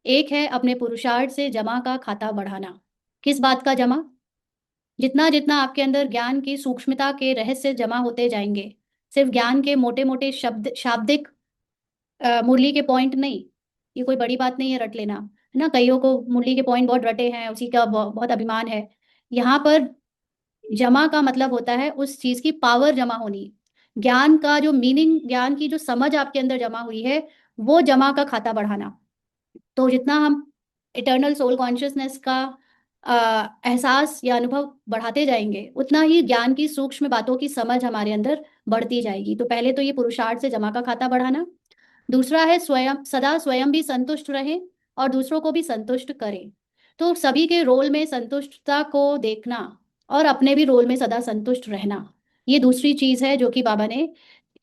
एक है अपने पुरुषार्थ से जमा का खाता बढ़ाना। किस बात का जमा? जितना जितना आपके अंदर ज्ञान की सूक्ष्मता के रहस्य जमा होते जाएंगे, सिर्फ ज्ञान के मोटे मोटे शब्द शाब्दिक मुरली के पॉइंट नहीं, ये कोई बड़ी बात नहीं है रट लेना, है ना। कईयों को मुरली के पॉइंट बहुत रटे हैं, उसी का बहुत अभिमान है। यहाँ पर जमा का मतलब होता है उस चीज की पावर जमा होनी, ज्ञान का जो मीनिंग, ज्ञान की जो समझ आपके अंदर जमा हुई है, वो जमा का खाता बढ़ाना। तो जितना हम इटर्नल सोल कॉन्शियसनेस का एहसास या अनुभव बढ़ाते जाएंगे, उतना ही ज्ञान की सूक्ष्म बातों की समझ हमारे अंदर बढ़ती जाएगी। तो पहले तो ये पुरुषार्थ से जमा का खाता बढ़ाना। दूसरा है स्वयं, सदा स्वयं भी संतुष्ट रहें और दूसरों को भी संतुष्ट करें। तो सभी के रोल में संतुष्टता को देखना और अपने भी रोल में सदा संतुष्ट रहना, ये दूसरी चीज है जो कि बाबा ने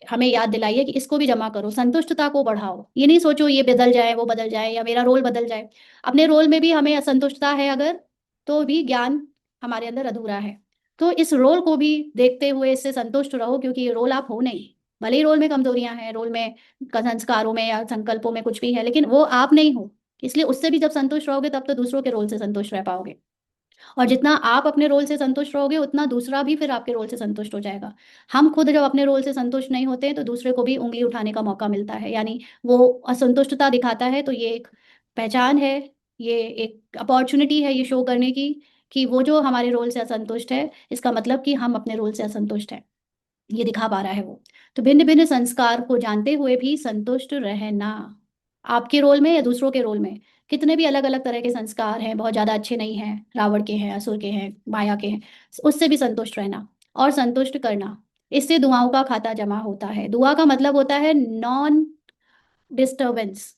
हमें याद दिलाई है कि इसको भी जमा करो, संतुष्टता को बढ़ाओ। ये नहीं सोचो ये बदल जाए वो बदल जाए या मेरा रोल बदल जाए। अपने रोल में भी हमें असंतुष्टता है अगर, तो भी ज्ञान हमारे अंदर अधूरा है। तो इस रोल को भी देखते हुए इससे संतुष्ट रहो, क्योंकि ये रोल आप हो नहीं। भले ही रोल में कमजोरियां हैं, रोल में संस्कारों में या संकल्पों में कुछ भी है, लेकिन वो आप नहीं हो। इसलिए उससे भी जब संतुष्ट रहोगे तब तो दूसरों के रोल से संतुष्ट रह पाओगे। और जितना आप अपने रोल से संतुष्ट रहोगे उतना दूसरा भी फिर आपके रोल से संतुष्ट हो जाएगा। हम खुद जब अपने रोल से संतुष्ट नहीं होते तो दूसरे को भी उंगली उठाने का मौका मिलता है, यानी वो असंतुष्टता दिखाता है, तो ये एक पहचान है, ये एक अपॉर्चुनिटी है ये शो करने की कि वो जो हमारे रोल से असंतुष्ट है, इसका मतलब कि हम अपने रोल से असंतुष्ट हैं, ये दिखा पा रहा है वो। तो भिन्न भिन्न संस्कार को जानते हुए भी संतुष्ट रहना, आपके रोल में या दूसरों के रोल में, कितने भी अलग अलग तरह के संस्कार हैं, बहुत ज्यादा अच्छे नहीं हैं, रावण के हैं, असुर के हैं, माया के हैं, उससे भी संतुष्ट रहना और संतुष्ट करना। इससे दुआओं का खाता जमा होता है। दुआ का मतलब होता है नॉन डिस्टरबेंस।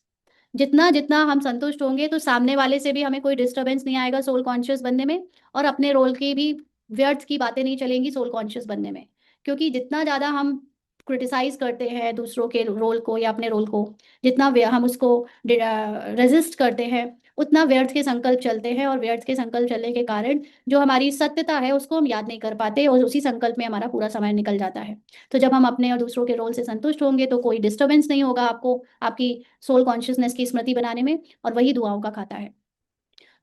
जितना जितना हम संतुष्ट होंगे तो सामने वाले से भी हमें कोई डिस्टरबेंस नहीं आएगा सोल कॉन्शियस बनने में, और अपने रोल की भी व्यर्थ की बातें नहीं चलेंगी सोल कॉन्शियस बनने में। क्योंकि जितना ज़्यादा हम क्रिटिसाइज करते हैं दूसरों के रोल को या अपने रोल को, जितना हम उसको रेजिस्ट करते हैं, उतना व्यर्थ के संकल्प चलते हैं, और व्यर्थ के संकल्प चलने के कारण जो हमारी सत्यता है उसको हम याद नहीं कर पाते, और उसी संकल्प में हमारा पूरा समय निकल जाता है। तो जब हम अपने और दूसरों के रोल से संतुष्ट होंगे तो कोई डिस्टरबेंस नहीं होगा आपको, आपकी सोल कॉन्शियसनेस की स्मृति बनाने में, और वही दुआओं का खाता है।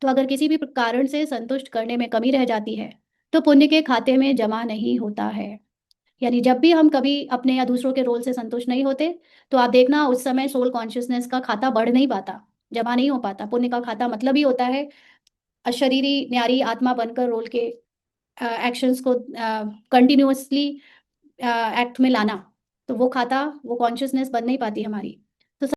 तो अगर किसी भी कारण से संतुष्ट करने में कमी रह जाती है तो पुण्य के खाते में जमा नहीं होता है। यानी जब भी हम कभी अपने या दूसरों के रोल से संतुष्ट नहीं होते, तो आप देखना उस समय सोल कॉन्शियसनेस का खाता बढ़ नहीं पाता, जमा नहीं हो पाता। पुण्य का खाता मतलब ही होता है अशरीरी न्यारी आत्मा बनकर रोल के एक्शंस को कंटिन्यूअसली एक्ट में लाना। तो वो खाता, वो कॉन्शियसनेस बन नहीं पाती हमारी।